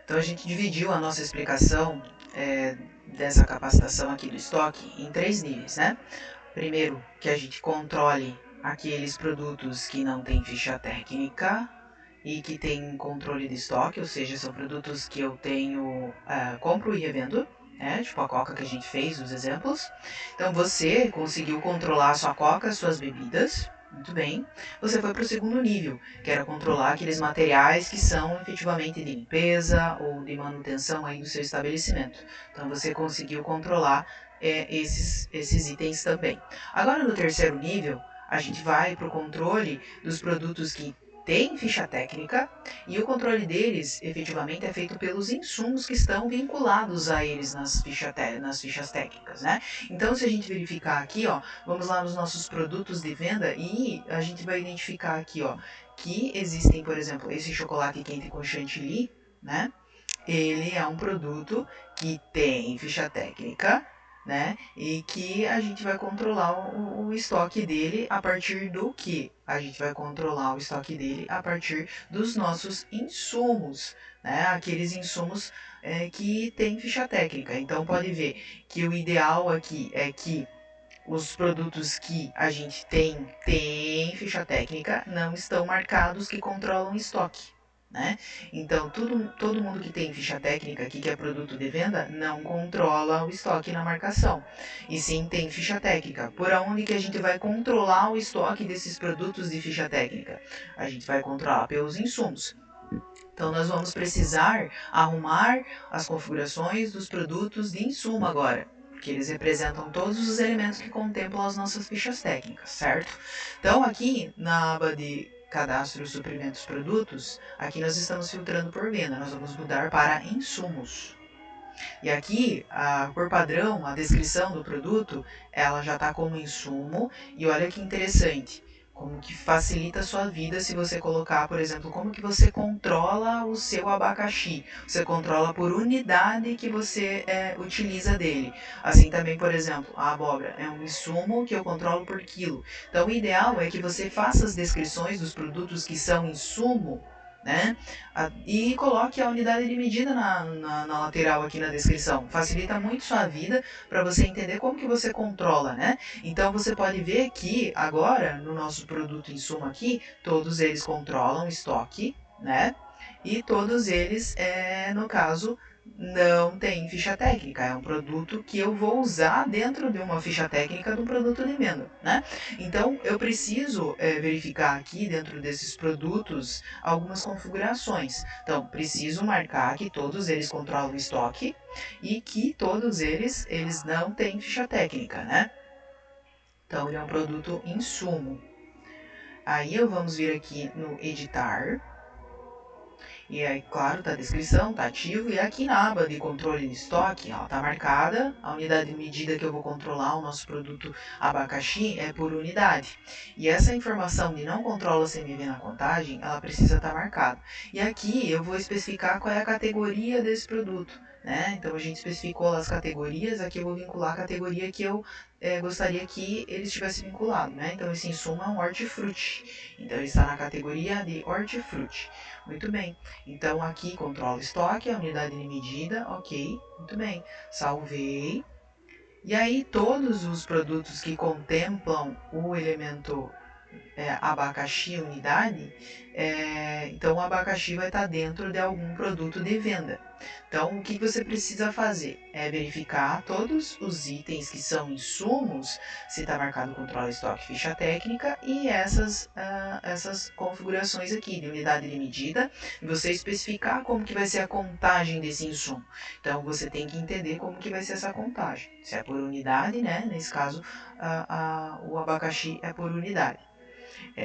Então a gente dividiu a nossa explicação dessa capacitação aqui do estoque em 3 níveis, né? Primeiro, que a gente controle aqueles produtos que não têm ficha técnica e que tem controle de estoque, ou seja, são produtos que eu tenho, compro e revendo, né? Tipo a Coca que a gente fez, os exemplos. Então você conseguiu controlar a sua Coca, suas bebidas, muito bem. Você foi para o segundo nível, que era controlar aqueles materiais que são efetivamente de limpeza ou de manutenção aí do seu estabelecimento. Então você conseguiu controlar esses itens também. Agora no terceiro nível, a gente vai para o controle dos produtos que têm ficha técnica e o controle deles efetivamente é feito pelos insumos que estão vinculados a eles nas fichas técnicas, né? Então, se a gente verificar aqui, ó, vamos lá nos nossos produtos de venda e a gente vai identificar aqui, ó, que existem, por exemplo, esse chocolate quente com chantilly, né? Ele é um produto que tem ficha técnica, né? E que a gente vai controlar o estoque dele a partir do que? A gente vai controlar o estoque dele a partir dos nossos insumos, né? Aqueles insumos que tem ficha técnica. Então pode ver que o ideal aqui é que os produtos que a gente tem ficha técnica não estão marcados que controlam estoque. Né? Então, todo mundo que tem ficha técnica aqui, que é produto de venda, não controla o estoque na marcação. E sim tem ficha técnica. Por onde que a gente vai controlar o estoque desses produtos de ficha técnica? A gente vai controlar pelos insumos. Então, nós vamos precisar arrumar as configurações dos produtos de insumo agora, porque eles representam todos os elementos que contemplam as nossas fichas técnicas, certo? Então, aqui na aba de cadastro, suprimentos, produtos, aqui nós estamos filtrando por venda, nós vamos mudar para insumos. E aqui, por padrão, a descrição do produto, ela já está como insumo, e olha que interessante, como que facilita a sua vida se você colocar, por exemplo, como que você controla o seu abacaxi. Você controla por unidade que você utiliza dele. Assim também, por exemplo, a abóbora é um insumo que eu controlo por quilo. Então, o ideal é que você faça as descrições dos produtos que são insumo, né? E coloque a unidade de medida na lateral aqui na descrição. Facilita muito sua vida para você entender como que você controla, né? Então você pode ver que agora no nosso produto insumo aqui, todos eles controlam estoque, né? E todos eles, no caso, não tem ficha técnica. É um produto que eu vou usar dentro de uma ficha técnica do produto de venda, né? Então eu preciso verificar aqui dentro desses produtos algumas configurações. Então preciso marcar que todos eles controlam estoque e que todos eles não têm ficha técnica, né? Então ele é um produto insumo. Aí vamos vir aqui no editar. E aí, claro, tá a descrição, tá ativo. E aqui na aba de controle de estoque, ó, tá marcada a unidade de medida que eu vou controlar o nosso produto abacaxi é por unidade. E essa informação de não controla CMV na contagem, ela precisa estar marcada. E aqui eu vou especificar qual é a categoria desse produto, né? Então a gente especificou as categorias, aqui eu vou vincular a categoria que eu gostaria que ele estivesse vinculado, né? Então esse insumo é um hortifruti. Então ele está na categoria de hortifruti. Muito bem. Então aqui controlo estoque, a unidade de medida, ok, muito bem. Salvei. E aí todos os produtos que contemplam o elemento abacaxi unidade, então o abacaxi vai estar dentro de algum produto de venda. Então o que você precisa fazer é verificar todos os itens que são insumos, se está marcado controle estoque ficha técnica e essas configurações aqui de unidade de medida, e você especificar como que vai ser a contagem desse insumo. Então você tem que entender como que vai ser essa contagem. Se é por unidade, né? Nesse caso o abacaxi é por unidade.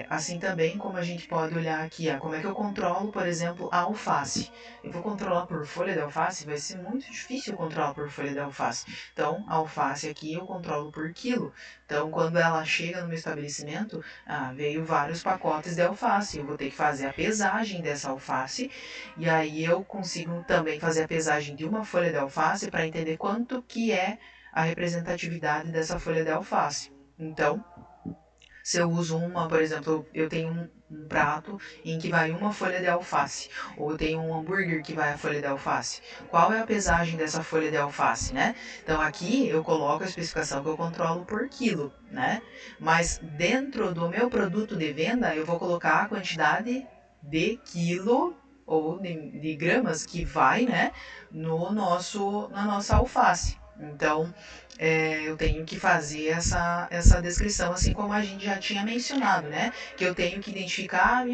Assim também como a gente pode olhar aqui, como é que eu controlo, por exemplo, a alface. Eu vou controlar por folha de alface, vai ser muito difícil controlar por folha de alface. Então, a alface aqui eu controlo por quilo. Então, quando ela chega no meu estabelecimento, veio vários pacotes de alface. Eu vou ter que fazer a pesagem dessa alface e aí eu consigo também fazer a pesagem de uma folha de alface para entender quanto que é a representatividade dessa folha de alface. Então, Se eu uso por exemplo, eu tenho um prato em que vai uma folha de alface, ou eu tenho um hambúrguer que vai a folha de alface. Qual é a pesagem dessa folha de alface, né? Então aqui eu coloco a especificação que eu controlo por quilo, né? Mas dentro do meu produto de venda eu vou colocar a quantidade de quilo ou de gramas que vai, né, na nossa alface. Então, eu tenho que fazer essa descrição, assim como a gente já tinha mencionado, né? Que eu tenho que identificar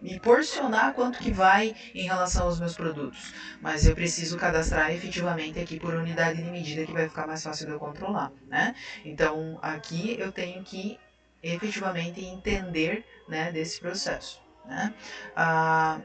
e porcionar quanto que vai em relação aos meus produtos. Mas eu preciso cadastrar efetivamente aqui por unidade de medida, que vai ficar mais fácil de eu controlar, né? Então, aqui eu tenho que efetivamente entender, né, desse processo, né? Ah,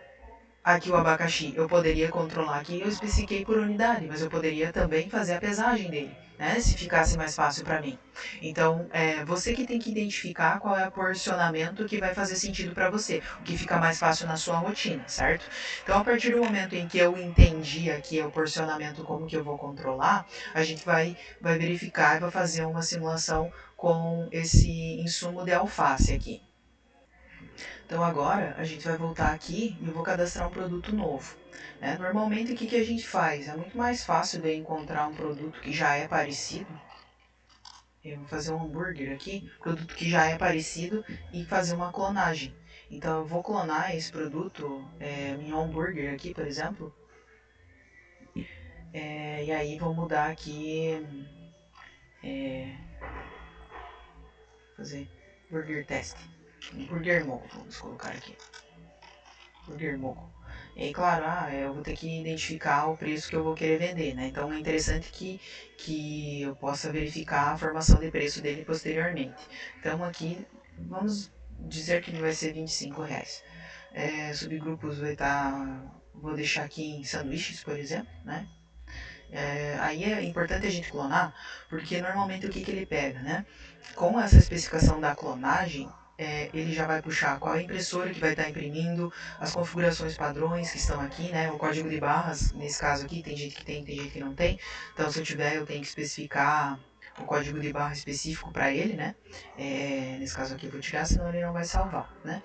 Aqui o abacaxi, eu poderia controlar aqui, eu especifiquei por unidade, mas eu poderia também fazer a pesagem dele, né? Se ficasse mais fácil para mim. Então, você que tem que identificar qual é o porcionamento que vai fazer sentido para você, o que fica mais fácil na sua rotina, certo? Então, a partir do momento em que eu entendi aqui o porcionamento, como que eu vou controlar, a gente vai verificar e vai fazer uma simulação com esse insumo de alface aqui. Então agora a gente vai voltar aqui e eu vou cadastrar um produto novo, né? Normalmente o que a gente faz? É muito mais fácil de encontrar um produto que já é parecido. Eu vou fazer um hambúrguer aqui, produto que já é parecido, e fazer uma clonagem. Então eu vou clonar esse produto, em hambúrguer aqui, por exemplo, e aí vou mudar aqui, fazer burger test, burger mogo, vamos colocar aqui. Burger Moco. E aí, claro, eu vou ter que identificar o preço que eu vou querer vender, né? Então é interessante que eu possa verificar a formação de preço dele posteriormente. Então aqui, vamos dizer que ele vai ser R$ 25. Subgrupos vai estar, vou deixar aqui em sanduíches, por exemplo, né? Aí é importante a gente clonar, porque normalmente o que ele pega, né? Com essa especificação da clonagem, ele já vai puxar qual é a impressora que vai estar imprimindo, as configurações padrões que estão aqui, né? O código de barras, nesse caso aqui, tem gente que tem gente que não tem. Então, se eu tiver, eu tenho que especificar o código de barra específico para ele, né? Nesse caso aqui eu vou tirar, senão ele não vai salvar, né?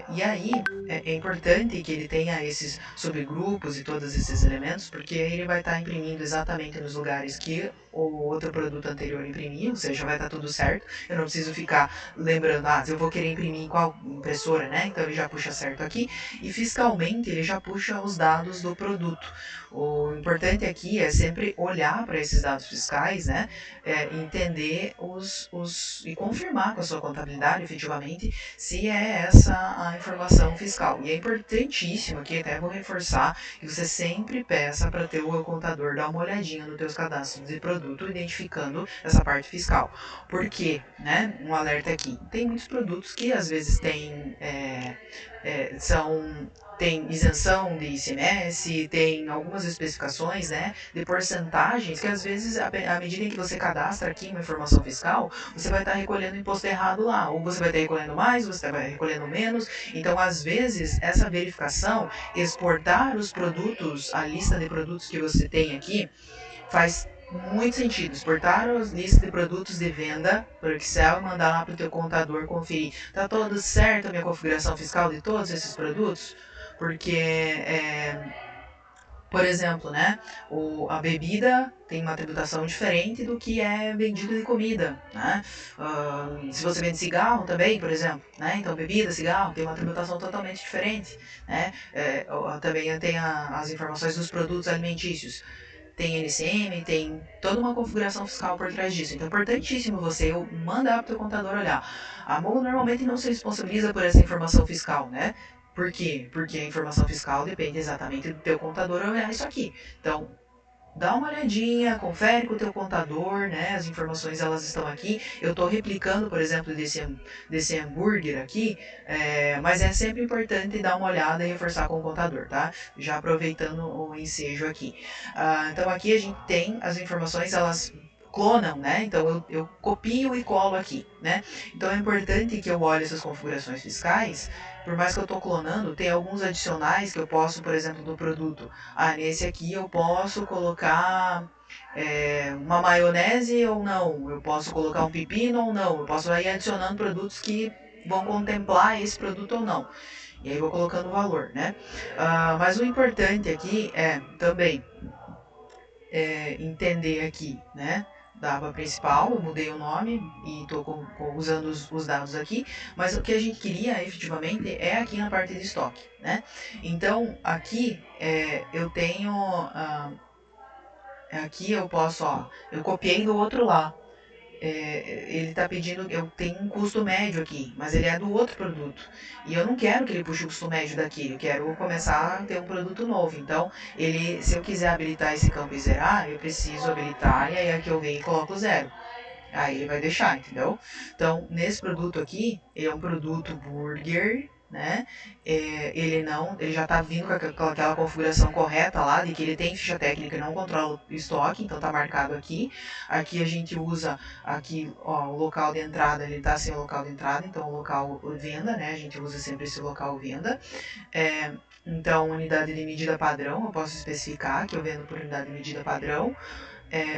E aí, é importante que ele tenha esses subgrupos e todos esses elementos, porque ele vai estar imprimindo exatamente nos lugares que o outro produto anterior imprimiu, ou seja, vai estar tudo certo. Eu não preciso ficar lembrando, se eu vou querer imprimir em qual impressora, né? Então ele já puxa certo aqui. E fiscalmente ele já puxa os dados do produto. O importante aqui é sempre olhar para esses dados fiscais, né? Entender e confirmar com a sua contabilidade, efetivamente, se é essa a informação fiscal. E é importantíssimo aqui, até vou reforçar, que você sempre peça para ter o contador dar uma olhadinha nos teus cadastros de produto, identificando essa parte fiscal. Por quê? Né? Um alerta aqui. Tem muitos produtos que às vezes tem isenção de ICMS, tem algumas especificações, né, de porcentagens, que às vezes, à medida em que você cadastra aqui uma informação fiscal, você vai estar recolhendo imposto errado lá, ou você vai estar recolhendo mais, você vai recolhendo menos. Então, às vezes, essa verificação, exportar os produtos, a lista de produtos que você tem aqui, faz muito sentido. Exportar as listas de produtos de venda para o Excel e mandar lá para o teu contador conferir. Tá todo certo a minha configuração fiscal de todos esses produtos? Porque, por exemplo, né, a bebida tem uma tributação diferente do que é vendido de comida, né? Se você vende cigarro também, por exemplo, né? Então bebida, cigarro tem uma tributação totalmente diferente, né? Também tem as informações dos produtos alimentícios. Tem NCM, tem toda uma configuração fiscal por trás disso. Então é importantíssimo você mandar para o teu contador olhar. A MOL normalmente não se responsabiliza por essa informação fiscal, né? Por quê? Porque a informação fiscal depende exatamente do teu contador olhar isso aqui. Então, dá uma olhadinha, confere com o teu contador, né? As informações elas estão aqui. Eu estou replicando, por exemplo, desse hambúrguer aqui, mas é sempre importante dar uma olhada e reforçar com o contador, tá? Já aproveitando o ensejo aqui. Então aqui a gente tem as informações, elas clonam, né? Então eu copio e colo aqui, né? Então é importante que eu olhe essas configurações fiscais. Por mais que eu estou clonando, tem alguns adicionais que eu posso, por exemplo, do produto. Nesse aqui eu posso colocar uma maionese ou não, eu posso colocar um pepino ou não, eu posso ir adicionando produtos que vão contemplar esse produto ou não. E aí vou colocando o valor, né? Mas o importante aqui é também entender aqui, né? Da aba principal, eu mudei o nome e estou usando os dados aqui, mas o que a gente queria efetivamente é aqui na parte de estoque, né? Então aqui eu tenho, aqui eu posso, ó, eu copiei do outro lá, ele está pedindo, eu tenho um custo médio aqui, mas ele é do outro produto. E eu não quero que ele puxe o custo médio daqui, eu quero começar a ter um produto novo. Então, se eu quiser habilitar esse campo e zerar, eu preciso habilitar e aí aqui eu venho e coloco zero. Aí ele vai deixar, entendeu? Então, nesse produto aqui, ele é um produto burger, né? Ele já tá vindo com aquela configuração correta lá, de que ele tem ficha técnica e não controla o estoque, então tá marcado aqui. Aqui a gente usa, aqui, ó, o local de entrada, ele tá sem o local de entrada, então o local venda, né? A gente usa sempre esse local venda. Então, unidade de medida padrão, eu posso especificar que eu vendo por unidade de medida padrão.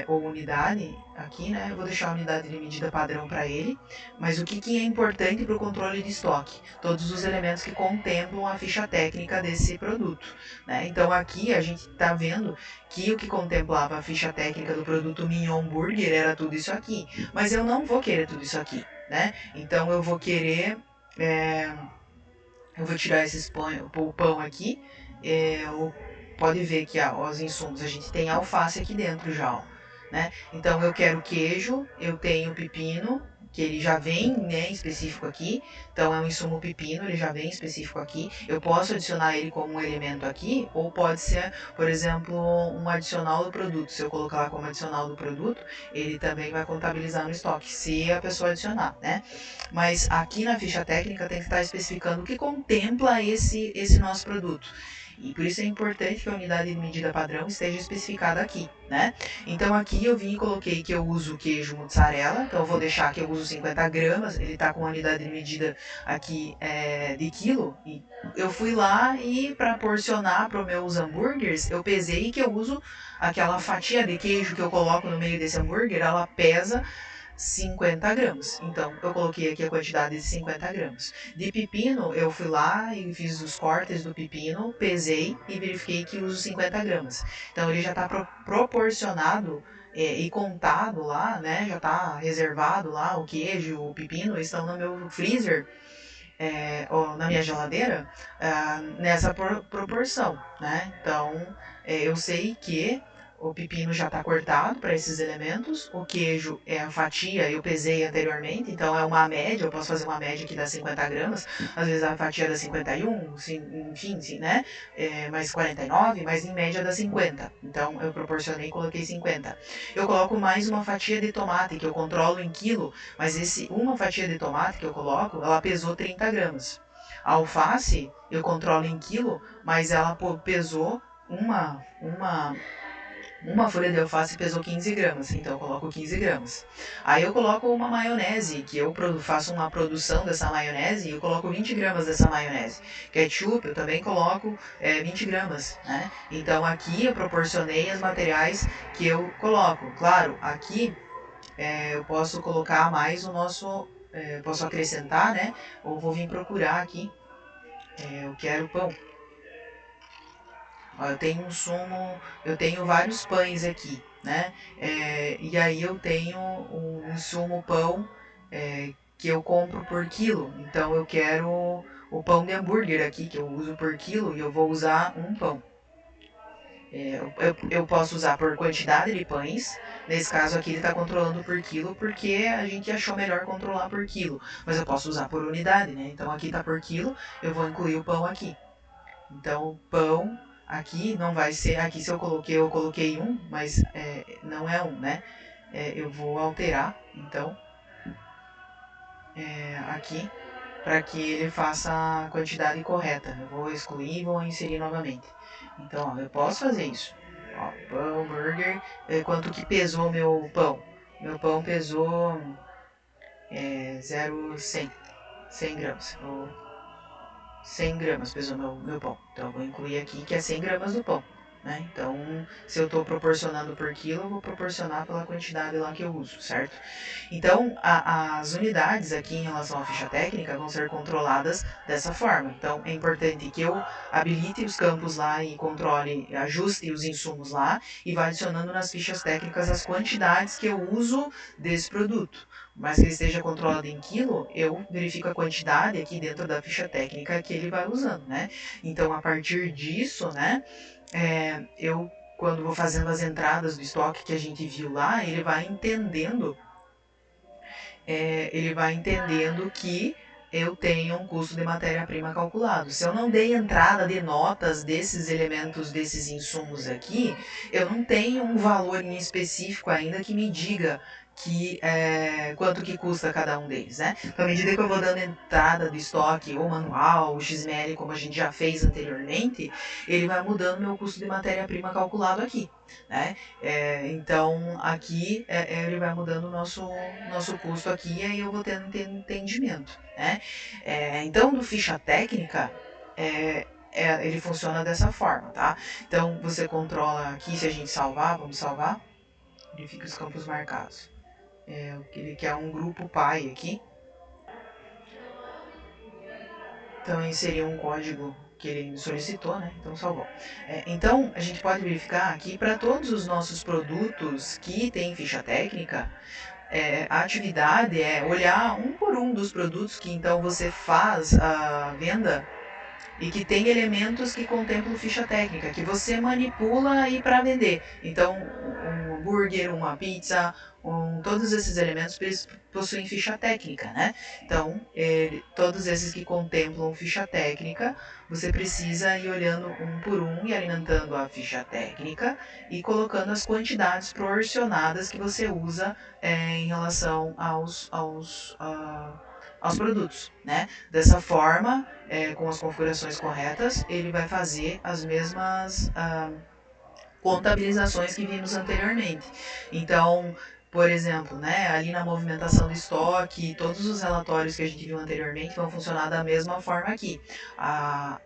Ou unidade aqui, né? Eu vou deixar a unidade de medida padrão para ele. Mas o que é importante para o controle de estoque? Todos os elementos que contemplam a ficha técnica desse produto, né? Então aqui a gente está vendo que o que contemplava a ficha técnica do produto Mignon Burger era tudo isso aqui. Mas eu não vou querer tudo isso aqui, né? Então eu vou querer... eu vou tirar o pão aqui. Pode ver que os insumos, a gente tem alface aqui dentro já, ó, né? Então eu quero queijo, eu tenho pepino, que ele já vem, né, específico aqui. Então é um insumo pepino, ele já vem específico aqui. Eu posso adicionar ele como um elemento aqui, ou pode ser, por exemplo, um adicional do produto. Se eu colocar lá como adicional do produto, ele também vai contabilizar no estoque, se a pessoa adicionar, né? Mas aqui na ficha técnica tem que estar especificando o que contempla esse nosso produto. E por isso é importante que a unidade de medida padrão esteja especificada aqui, né? Então aqui eu vim e coloquei que eu uso queijo mozzarella, então eu vou deixar que eu uso 50 gramas, ele está com a unidade de medida aqui de quilo, e eu fui lá e para porcionar para os meus hambúrgueres, eu pesei que eu uso aquela fatia de queijo que eu coloco no meio desse hambúrguer, ela pesa 50 gramas. Então, eu coloquei aqui a quantidade de 50 gramas. De pepino, eu fui lá e fiz os cortes do pepino, pesei e verifiquei que uso 50 gramas. Então, ele já está proporcionado e contado lá, né? Já está reservado lá o queijo, o pepino, estão no meu freezer, ou na minha geladeira, nessa proporção, né? Então, eu sei que o pepino já está cortado para esses elementos, o queijo é a fatia, eu pesei anteriormente, então é uma média, eu posso fazer uma média que dá 50 gramas, às vezes a fatia dá 51, enfim, né? Mais 49, mas em média dá 50. Então eu proporcionei e coloquei 50. Eu coloco mais uma fatia de tomate, que eu controlo em quilo, mas uma fatia de tomate que eu coloco, ela pesou 30 gramas. A alface eu controlo em quilo, mas ela pesou uma folha de alface pesou 15 gramas, então eu coloco 15 gramas. Aí eu coloco uma maionese, que eu faço uma produção dessa maionese e eu coloco 20 gramas dessa maionese. Ketchup eu também coloco 20 gramas, né? Então aqui eu proporcionei os materiais que eu coloco. Claro, aqui eu posso colocar mais o nosso, posso acrescentar, né? Ou vou vir procurar aqui, eu quero pão. Ó, eu tenho um sumo, eu tenho vários pães aqui, né? E aí eu tenho um insumo pão que eu compro por quilo. Então eu quero o pão de hambúrguer aqui que eu uso por quilo e eu vou usar um pão. Eu posso usar por quantidade de pães. Nesse caso aqui ele está controlando por quilo porque a gente achou melhor controlar por quilo. Mas eu posso usar por unidade, né? Então aqui está por quilo, eu vou incluir o pão aqui. Então, pão aqui não vai ser. Aqui se eu coloquei um, mas não é um, né? Eu vou alterar, então, aqui, para que ele faça a quantidade correta. Eu vou excluir e vou inserir novamente. Então, ó, eu posso fazer isso. Ó, pão, burger. Quanto que pesou o meu pão? Meu pão pesou 100 gramas. 100 gramas pesou meu pão. Então eu vou incluir aqui que é 100 gramas do pão. né? Então, se eu estou proporcionando por quilo, eu vou proporcionar pela quantidade lá que eu uso, certo? Então, as unidades aqui em relação à ficha técnica vão ser controladas dessa forma. Então, é importante que eu habilite os campos lá e controle, ajuste os insumos lá e vá adicionando nas fichas técnicas as quantidades que eu uso desse produto. Mas que ele esteja controlado em quilo, eu verifico a quantidade aqui dentro da ficha técnica que ele vai usando, né? Então, a partir disso, né, eu, quando vou fazendo as entradas do estoque que a gente viu lá, ele vai entendendo que eu tenho um custo de matéria-prima calculado. Se eu não dei entrada de notas desses elementos, desses insumos aqui, eu não tenho um valor em específico ainda que me diga quanto que custa cada um deles, né? Então, à medida que eu vou dando entrada do estoque, ou manual, ou XML, como a gente já fez anteriormente, ele vai mudando meu custo de matéria-prima calculado aqui, né? Então, aqui ele vai mudando o nosso custo aqui e aí eu vou tendo entendimento, né? Então, do ficha técnica, ele funciona dessa forma, tá? Então, você controla aqui, se a gente salvar, vamos salvar, verifica os campos marcados. Ele quer um grupo pai aqui. Então, inserir um código que ele me solicitou, né? Então, salvou. Então, a gente pode verificar aqui para todos os nossos produtos que tem ficha técnica, a atividade é olhar um por um dos produtos que então você faz a venda e que tem elementos que contemplam ficha técnica, que você manipula aí para vender. Então, um hambúrguer, uma pizza, todos esses elementos possuem ficha técnica, né? Então, todos esses que contemplam ficha técnica, você precisa ir olhando um por um e alimentando a ficha técnica e colocando as quantidades proporcionadas que você usa em relação aos produtos, né? Dessa forma, com as configurações corretas, ele vai fazer as mesmas contabilizações que vimos anteriormente. Então, por exemplo, né, ali na movimentação do estoque, todos os relatórios que a gente viu anteriormente vão funcionar da mesma forma aqui.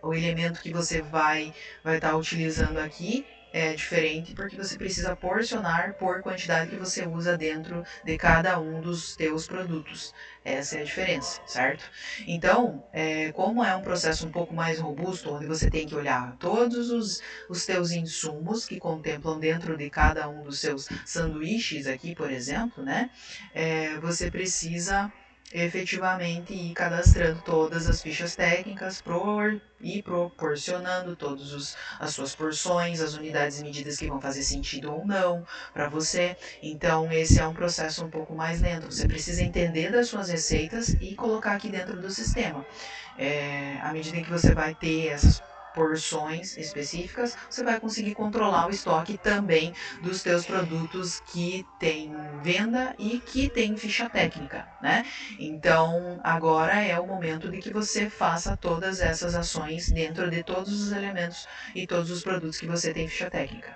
O elemento que você vai estar utilizando aqui é diferente porque você precisa porcionar por quantidade que você usa dentro de cada um dos teus produtos. Essa é a diferença, certo? Então, como é um processo um pouco mais robusto, onde você tem que olhar todos os teus insumos que contemplam dentro de cada um dos seus sanduíches aqui, por exemplo, né? Você precisa efetivamente ir cadastrando todas as fichas técnicas e proporcionando todas as suas porções, as unidades e medidas que vão fazer sentido ou não para você. Então, esse é um processo um pouco mais lento. Você precisa entender das suas receitas e colocar aqui dentro do sistema. À medida que você vai ter essas porções específicas, você vai conseguir controlar o estoque também dos teus produtos que tem venda e que tem ficha técnica, né? Então, agora é o momento de que você faça todas essas ações dentro de todos os elementos e todos os produtos que você tem ficha técnica.